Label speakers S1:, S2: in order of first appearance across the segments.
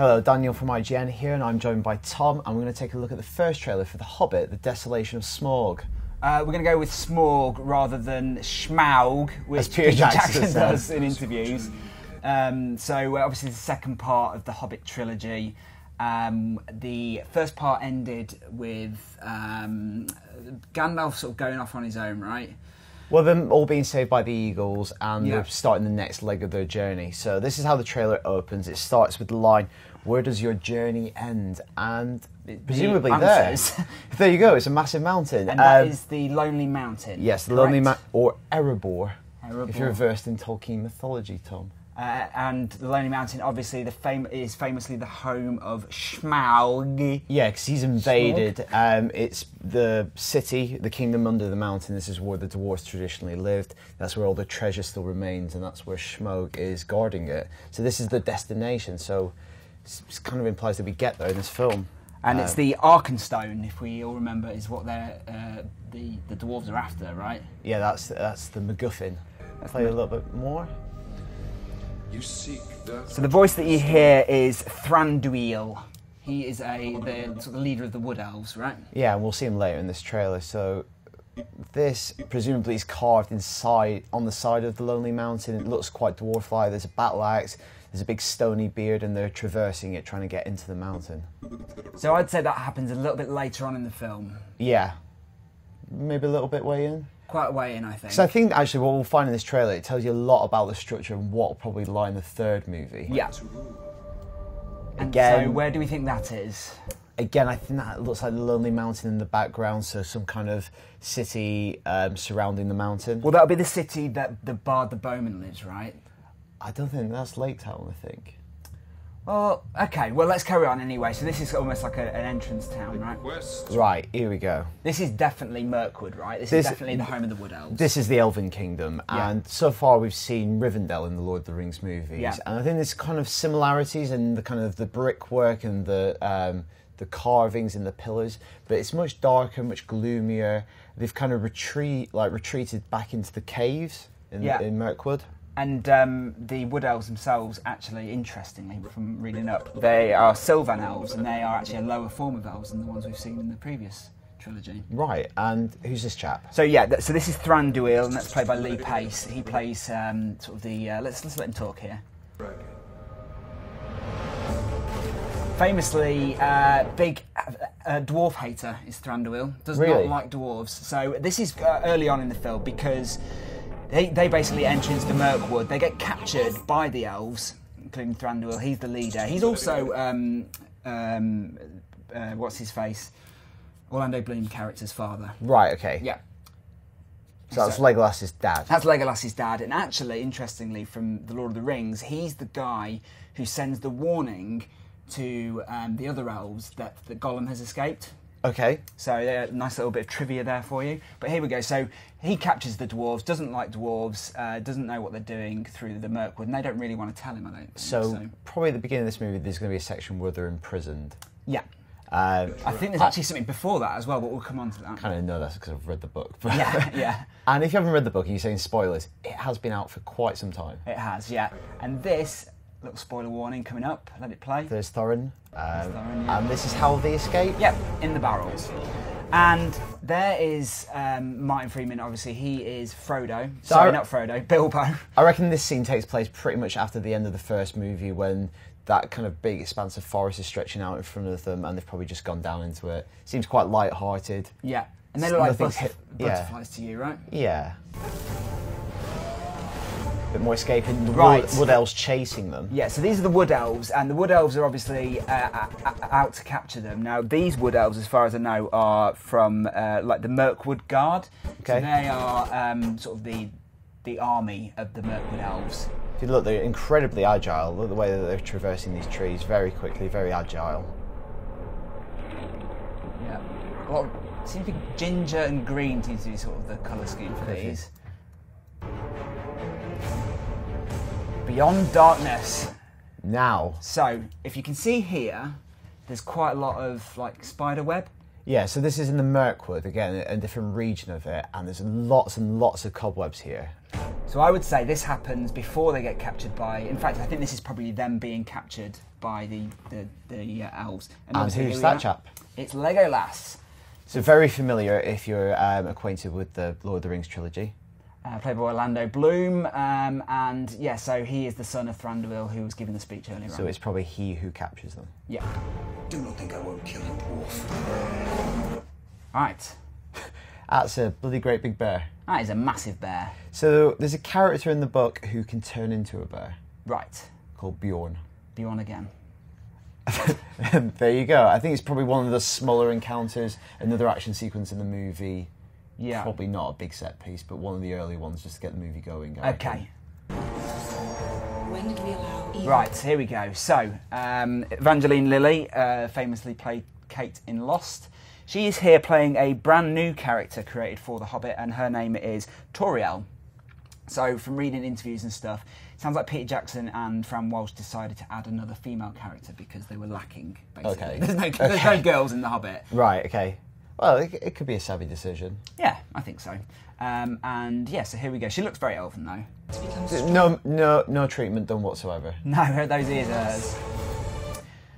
S1: Hello, Daniel from IGN here, and I'm joined by Tom, and we're going to take a look at the first trailer for The Hobbit, The Desolation of Smaug.
S2: We're going to go with Smaug rather than Smaug, which
S1: Peter
S2: Jackson does in interviews. So obviously the second part of the Hobbit trilogy. The first part ended with Gandalf sort of going off on his own, right?
S1: Well, them all being saved by the eagles, and they're starting the next leg of their journey. So this is how the trailer opens. It starts with the line, "Where does your journey end?" And presumably there. There you go, it's a massive mountain.
S2: And that is the Lonely Mountain.
S1: Yes, the Lonely Mountain, or Erebor, if you're versed in Tolkien mythology, Tom.
S2: And the Lonely Mountain, obviously, is famously the home of Smaug.
S1: Yeah, because he's invaded. It's the city, the kingdom under the mountain. This is where the dwarves traditionally lived. That's where all the treasure still remains, and that's where Smaug is guarding it. So this is the destination. So it kind of implies that we get there in this film.
S2: And it's the Arkenstone, if we all remember, is what the dwarves are after, right?
S1: Yeah, that's the MacGuffin. Play a little bit more.
S2: So the voice that you hear is Thranduil. He is the sort of leader of the Wood Elves, right?
S1: Yeah, and we'll see him later in this trailer. So this presumably is carved inside on the side of the Lonely Mountain. It looks quite dwarf-like. There's a battle axe. There's a big stony beard, and they're traversing it, trying to get into the mountain.
S2: So I'd say that happens a little bit later on in the film.
S1: Yeah, maybe a little bit way in.
S2: Quite a way in, I think.
S1: So I think actually what we'll find in this trailer, it tells you a lot about the structure and what will probably lie in the third movie.
S2: Yeah.
S1: Again,
S2: so where do we think that is?
S1: Again, I think that looks like the Lonely Mountain in the background, so some kind of city surrounding the mountain.
S2: Well, that'll be the city that the Bard the Bowman lives, right?
S1: I don't think that's Lake Town, I think.
S2: Well, okay, well, let's carry on anyway. So this is almost like an entrance town, right?
S1: Right, here we go.
S2: This is definitely Mirkwood, right? This is definitely the home of the Wood Elves.
S1: This is the Elven Kingdom, and so far we've seen Rivendell in the Lord of the Rings movies, and I think there's kind of similarities in the kind of the brickwork and the carvings in the pillars, but it's much darker, much gloomier. They've kind of retreated back into the caves in Mirkwood.
S2: And the Wood Elves themselves, actually, interestingly, from reading up, they are Sylvan Elves, and they are actually a lower form of elves than the ones we've seen in the previous trilogy.
S1: Right, and who's this chap?
S2: So yeah, so this is Thranduil, and that's played by Lee Pace. He plays sort of the... let's let him talk here. Famously, big dwarf hater is Thranduil. Does not like dwarves. So this is early on in the film, because... They basically enter into Mirkwood. They get captured by the elves, including Thranduil. He's the leader. He's also, what's his face? Orlando Bloom character's father.
S1: Right, okay.
S2: Yeah.
S1: So that's Legolas's dad.
S2: That's Legolas's dad. And actually, interestingly, from The Lord of the Rings, he's the guy who sends the warning to the other elves that Gollum has escaped.
S1: Okay.
S2: So a nice little bit of trivia there for you. But here we go. So he captures the dwarves, doesn't like dwarves, doesn't know what they're doing through the Mirkwood, and they don't really want to tell him, I don't think.
S1: So probably at the beginning of this movie, there's going to be a section where they're imprisoned.
S2: Yeah. I think there's actually something before that as well, but we'll come on to that.
S1: I kind of know that's because I've read the book.
S2: Yeah.
S1: And if you haven't read the book and you're saying spoilers, it has been out for quite some time.
S2: It has, yeah. And this, little spoiler warning coming up, let it play.
S1: There's Thorin. And this is how they escape?
S2: Yep, in the barrels. And there is Martin Freeman, obviously. He is Frodo. Sorry, not Frodo, Bilbo.
S1: I reckon this scene takes place pretty much after the end of the first movie, when that kind of big expanse of forest is stretching out in front of them, and they've probably just gone down into it. Seems quite light-hearted.
S2: Yeah, and they look like butterflies to you, right?
S1: Yeah. Bit more escaping. The Wood Elves chasing them.
S2: Yeah, so these are the Wood Elves, and the Wood Elves are obviously out to capture them. Now, these Wood Elves, as far as I know, are from like the Mirkwood Guard. Okay. So they are sort of the army of the Mirkwood Elves.
S1: If you look, they're incredibly agile. Look at the way that they're traversing these trees very quickly, very agile.
S2: Yeah. Well, it seems to be ginger and green seems to be sort of the colour scheme for these. Beyond Darkness.
S1: Now.
S2: So, if you can see here, there's quite a lot of like spider web.
S1: Yeah, so this is in the Mirkwood, again, a different region of it, and there's lots and lots of cobwebs here.
S2: So I would say this happens before they get captured by... In fact, I think this is probably them being captured by the elves.
S1: And who's that chap?
S2: It's Legolas.
S1: So very familiar if you're acquainted with the Lord of the Rings trilogy.
S2: Played by Orlando Bloom, and yeah, so he is the son of Thranduil, who was giving the speech earlier on.
S1: So it's probably he who captures them.
S2: Yeah.
S3: Do not think I won't kill you, dwarf.
S2: Right.
S1: That's a bloody great big bear.
S2: That is a massive bear.
S1: So there's a character in the book who can turn into a bear.
S2: Right.
S1: Called Bjorn.
S2: Bjorn again.
S1: There you go. I think it's probably one of the smaller encounters. Another action sequence in the movie.
S2: Yeah.
S1: Probably not a big set piece, but one of the early ones just to get the movie going.
S2: Okay.
S4: When did we allow Ian?
S2: Right, here we go. So, Evangeline Lilly famously played Kate in Lost. She is here playing a brand new character created for The Hobbit, and her name is Toriel. So, from reading interviews and stuff, it sounds like Peter Jackson and Fran Walsh decided to add another female character because they were lacking, basically.
S1: Okay.
S2: There's no girls in The Hobbit.
S1: Right, okay. Well, it could be a savvy decision.
S2: Yeah, I think so. And yeah, so here we go. She looks very elven, though.
S1: No treatment done whatsoever.
S2: No, those ears are hers.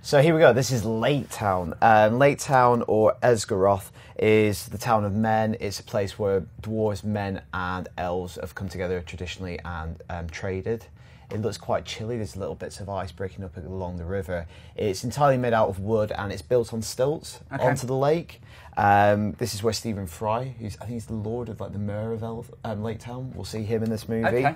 S1: So here we go. This is Lake Town. Lake Town, or Esgaroth, is the town of men. It's a place where dwarves, men, and elves have come together traditionally and traded. It looks quite chilly. There's little bits of ice breaking up along the river. It's entirely made out of wood, and it's built on stilts onto the lake. This is where Stephen Fry, I think he's the lord of like the mayor of Lake Town. We'll see him in this movie.
S2: Okay.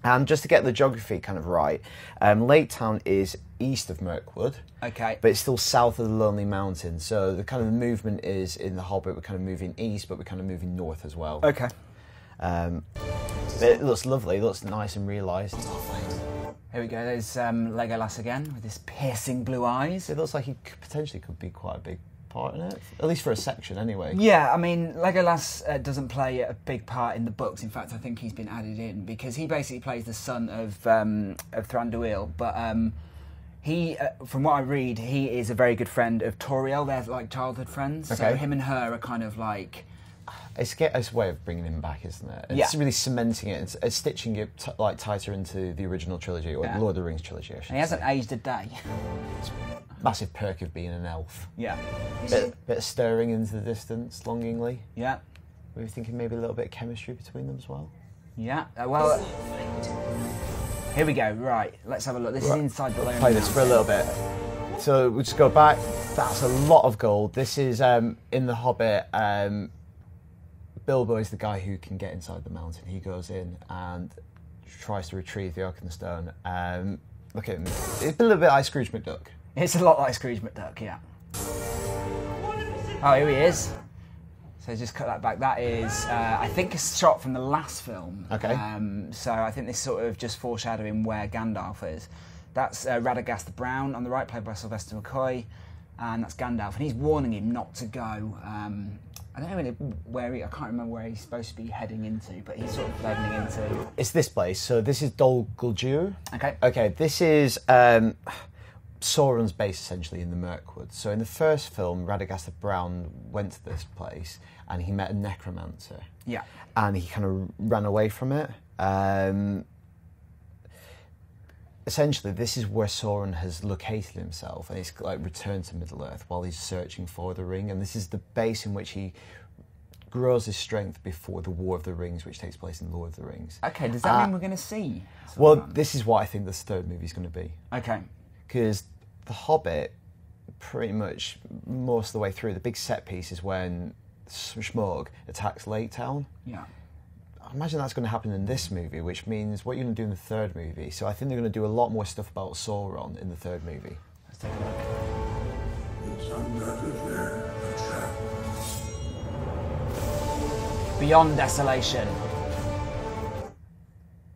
S1: And just to get the geography kind of right, Lake Town is east of Mirkwood.
S2: Okay.
S1: But it's still south of the Lonely Mountains. So the kind of movement is in The Hobbit, we're kind of moving east, but we're kind of moving north as well.
S2: Okay.
S1: It looks lovely. It looks nice and realised.
S2: Here we go. There's Legolas again with his piercing blue eyes.
S1: It looks like he potentially could be quite a big part in it, at least for a section anyway.
S2: Yeah, I mean, Legolas doesn't play a big part in the books. In fact, I think he's been added in because he basically plays the son of Thranduil. But he, from what I read, he is a very good friend of Toriel. They're like childhood friends.
S1: Okay.
S2: So him and her are kind of like...
S1: It's a way of bringing him back, isn't it? It's really cementing it. It's stitching it tighter into the original trilogy, or Lord of the Rings trilogy, I should say.
S2: He hasn't aged a day.
S1: Massive perk of being an elf.
S2: Yeah.
S1: Bit of stirring into the distance, longingly.
S2: Yeah.
S1: We were thinking maybe a little bit of chemistry between them as well.
S2: Yeah. Well, here we go. Right, let's have a look. This is inside the Lonely
S1: Play this for a little bit. So we'll just go back. That's a lot of gold. This is in The Hobbit. Bilbo is the guy who can get inside the mountain. He goes in and tries to retrieve the Oak and the Stone. Look at him. It's a little bit like Scrooge McDuck.
S2: It's a lot like Scrooge McDuck, yeah. Oh, here he is. So just cut that back. That is, I think, a shot from the last film.
S1: Okay.
S2: So I think this sort of just foreshadowing where Gandalf is. That's Radagast the Brown on the right, played by Sylvester McCoy, and that's Gandalf, and he's warning him not to go. I don't know really I can't remember where he's supposed to be heading into, but he's sort of heading into...
S1: It's this place. So this is Dol Guldur.
S2: Okay.
S1: Okay, this is Sauron's base, essentially, in the Mirkwood. So in the first film, Radagast the Brown went to this place, and he met a necromancer.
S2: Yeah.
S1: And he kind of ran away from it. Essentially, this is where Sauron has located himself, and he's like returned to Middle-earth while he's searching for the ring. And this is the base in which he grows his strength before the War of the Rings, which takes place in Lord of the Rings.
S2: Okay, does that mean we're going to see Sauron?
S1: Well, this is what I think this third movie is going to be.
S2: Okay.
S1: Because The Hobbit, pretty much most of the way through, the big set piece is when Smaug attacks Lake Town.
S2: Yeah.
S1: I imagine that's going to happen in this movie, which means what you're going to do in the third movie. So I think they're going to do a lot more stuff about Sauron in the third movie.
S2: Let's take a look.
S3: It's undoubtedly a trap.
S2: Beyond Desolation.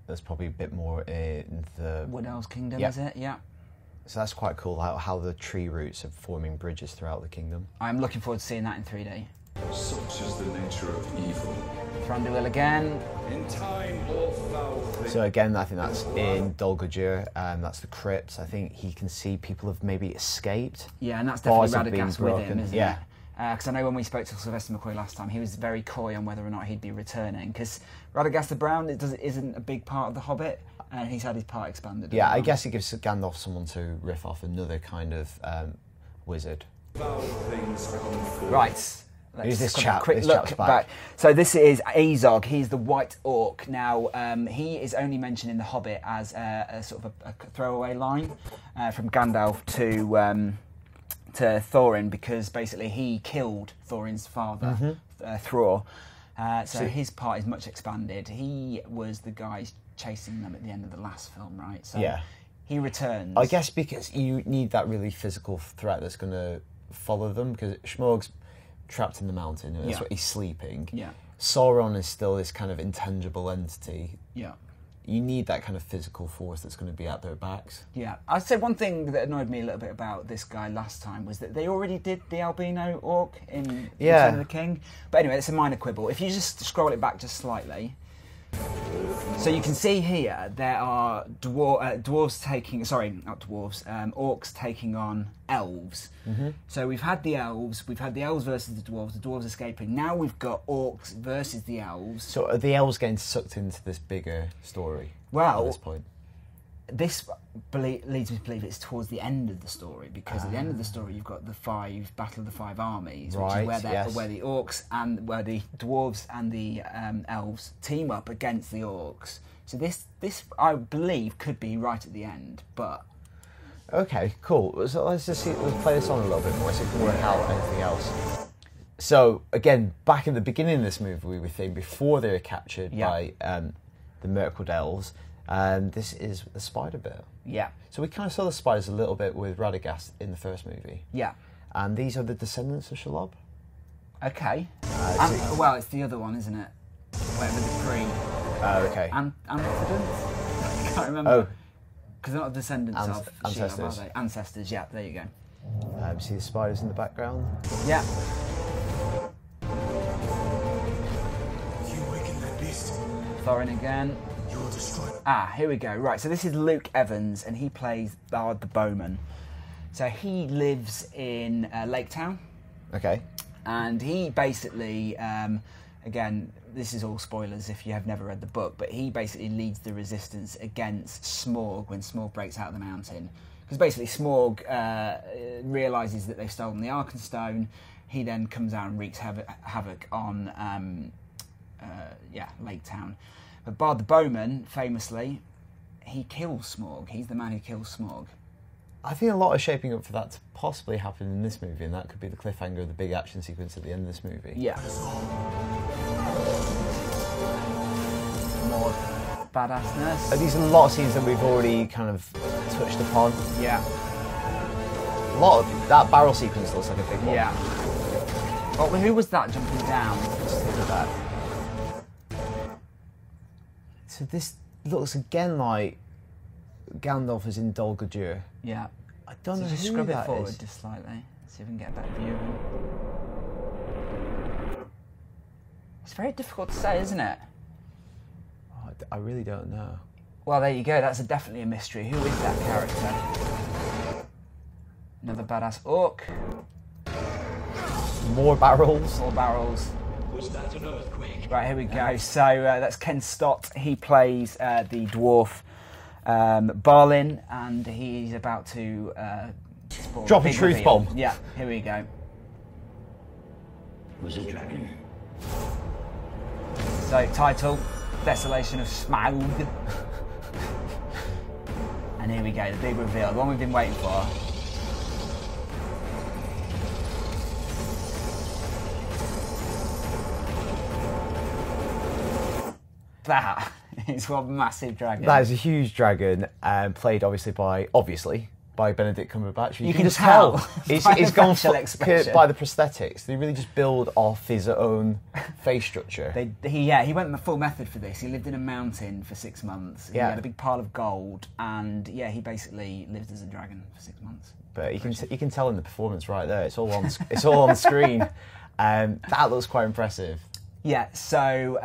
S1: There's probably a bit more in the...
S2: Wood Elves Kingdom,
S1: Yep.
S2: is it? Yeah.
S1: So that's quite cool, how the tree roots are forming bridges throughout the kingdom.
S2: I'm looking forward to seeing that in 3D.
S3: Such is the nature of evil.
S2: Thranduil again.
S3: In time, all foul things.
S1: So again, I think that's in Dol Guldur, that's the crypts. I think he can see people have maybe escaped.
S2: Yeah, and that's definitely
S1: Bars have been
S2: Radagast with him,
S1: broken.
S2: isn't
S1: Yeah.
S2: it? Because I know when we spoke to Sylvester McCoy last time, he was very coy on whether or not he'd be returning. Because Radagast the Brown isn't a big part of The Hobbit, and he's had his part expanded.
S1: Yeah, I guess it gives Gandalf someone to riff off, another kind of wizard.
S2: Right.
S1: Who's this chap?
S2: Quick look back. So this is Azog. He's the White Orc. Now, he is only mentioned in The Hobbit as a sort of a throwaway line from Gandalf to Thorin, because basically he killed Thorin's father, Thror. So his part is much expanded. He was the guy chasing them at the end of the last film, right? So
S1: yeah.
S2: He returns.
S1: I guess because you need that really physical threat that's going to follow them, because Smaug's trapped in the mountain, and that's what he's sleeping.
S2: Yeah.
S1: Sauron is still this kind of intangible entity.
S2: Yeah.
S1: You need that kind of physical force that's going to be at their backs.
S2: Yeah. I'd say one thing that annoyed me a little bit about this guy last time was that they already did the albino orc in Return of the King. But anyway, it's a minor quibble. If you just scroll it back just slightly... So you can see here there are dwarves taking... Sorry, not dwarves. Orcs taking on elves. So we've had the elves versus the dwarves escaping. Now we've got orcs versus the elves.
S1: So are the elves getting sucked into this bigger story
S2: at
S1: this point?
S2: This leads me to believe it's towards the end of the story, because at the end of the story you've got the Battle of the Five Armies, which is where the orcs and where the dwarves and the elves team up against the orcs. So this I believe could be right at the end, but
S1: okay, cool. So let's play this on a little bit more so we can work out anything else. So again, back in the beginning of this movie, we were thinking before they were captured by the Mirkwood elves. This is the spider bit.
S2: Yeah.
S1: So we kind of saw the spiders a little bit with Radagast in the first movie.
S2: Yeah.
S1: And these are the descendants of Shelob.
S2: Okay. Well, it's the other one, isn't it? Whatever the pre.
S1: Oh, okay.
S2: Antecedents? I can't remember.
S1: Oh.
S2: Because they're not descendants of
S1: ancestors.
S2: Shelob, are they? Ancestors, yeah, there you go.
S1: See the spiders in the background?
S2: Yeah.
S3: You waken that beast.
S2: Thorin again.
S3: You'll destroy.
S2: Here we go. Right, so this is Luke Evans, and he plays Bard the Bowman. So he lives in Lake Town.
S1: Okay.
S2: And he basically, again, this is all spoilers if you have never read the book, but he basically leads the resistance against Smaug when Smaug breaks out of the mountain. Because basically Smaug realises that they've stolen the Arkenstone. He then comes out and wreaks havoc on Lake Town. But Bard the Bowman, famously, he kills Smaug. He's the man who kills Smaug.
S1: I think a lot is shaping up for that to possibly happen in this movie, and that could be the cliffhanger of the big action sequence at the end of this movie.
S2: Yeah. More badassness.
S1: These are a lot of scenes that we've already kind of touched upon.
S2: Yeah.
S1: A lot of that barrel sequence looks like a big one.
S2: Yeah. Well, who was that jumping down?
S1: Just look at that. So this looks again like Gandalf is in Dol Guldur.
S2: Yeah.
S1: I don't know
S2: just
S1: who
S2: scrub it
S1: that
S2: forward
S1: is.
S2: just slightly. See if we can get a better view of him. It's very difficult to say, isn't it?
S1: Oh, I really don't know.
S2: Well, there you go. That's definitely a mystery. Who is that character? Another badass orc.
S1: More barrels.
S2: More barrels.
S3: Was that an earthquake?
S2: Right, here we go. So that's Ken Stott. He plays the dwarf Balin, and he's about to
S1: drop a truth bomb.
S2: Yeah, here we go.
S3: Was a dragon.
S2: So, title, Desolation of Smaug. And here we go, the big reveal, the one we've been waiting for. That is one massive dragon.
S1: That is a huge dragon, played obviously by Benedict Cumberbatch.
S2: You can just tell.
S1: He's gone by the prosthetics. They really just build off his own face structure.
S2: He went the full method for this. He lived in a mountain for 6 months. He had a big pile of gold, and he basically lived as a dragon for 6 months.
S1: But you can tell in the performance right there. It's all on screen. That looks quite impressive.
S2: Yeah. So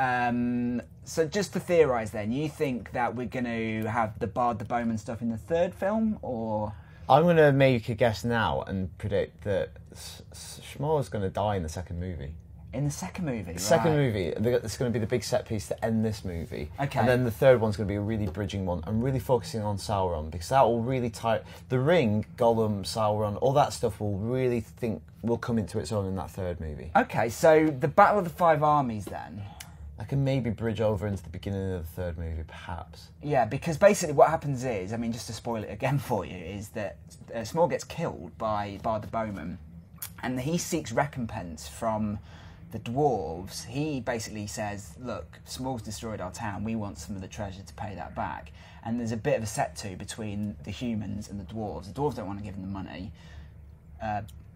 S2: just to theorise, then, you think that we're going to have the Bard the Bowman stuff in the third film, or?
S1: I'm going to make a guess now and predict that Smaug's going to die in the second movie.
S2: In the second movie, right.
S1: Second movie, it's going to be the big set piece to end this movie.
S2: Okay.
S1: And then the third one's going to be a really bridging one. I'm really focusing on Sauron because that will really tie... The Ring, Gollum, Sauron, all that stuff will come into its own in that third movie.
S2: Okay, so the Battle of the Five Armies then...
S1: I can maybe bridge over into the beginning of the third movie, perhaps.
S2: Yeah, because basically what happens is, I mean, just to spoil it again for you, is that Smaug gets killed by the bowman, and he seeks recompense from the dwarves. He basically says, look, Smaug's destroyed our town, we want some of the treasure to pay that back. And there's a bit of a set-to between the humans and the dwarves. The dwarves don't want to give him the money.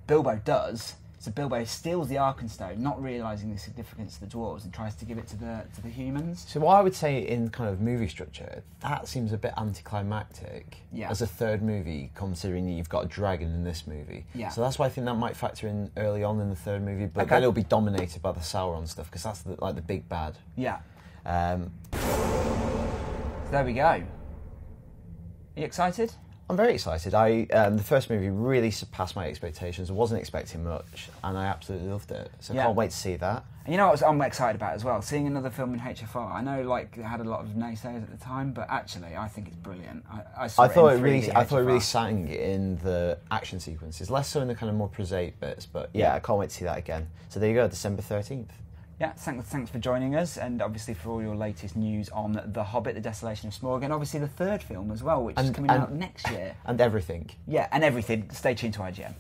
S2: Bilbo does. So Bilbo steals the Arkenstone, not realising the significance of the dwarves, and tries to give it to the humans.
S1: So what I would say in kind of movie structure, that seems a bit anticlimactic as a third movie, considering you've got a dragon in this movie.
S2: Yeah.
S1: So that's why I think that might factor in early on in the third movie, but then it'll be dominated by the Sauron stuff, because that's the big bad.
S2: Yeah. So there we go. Are you excited?
S1: I'm very excited. The first movie really surpassed my expectations. I wasn't expecting much, and I absolutely loved it. So I can't wait to see that.
S2: And you know what I'm excited about as well? Seeing another film in HFR. I know, like, it had a lot of naysayers at the time, but actually, I think it's brilliant. I thought it
S1: really sang in the action sequences, less so in the kind of more prosaic bits. But yeah, I can't wait to see that again. So there you go, December 13th.
S2: Yeah, thanks for joining us, and obviously for all your latest news on The Hobbit, The Desolation of Smaug, and obviously the third film as well, which is coming out next year.
S1: And everything.
S2: Yeah, and everything. Stay tuned to IGN.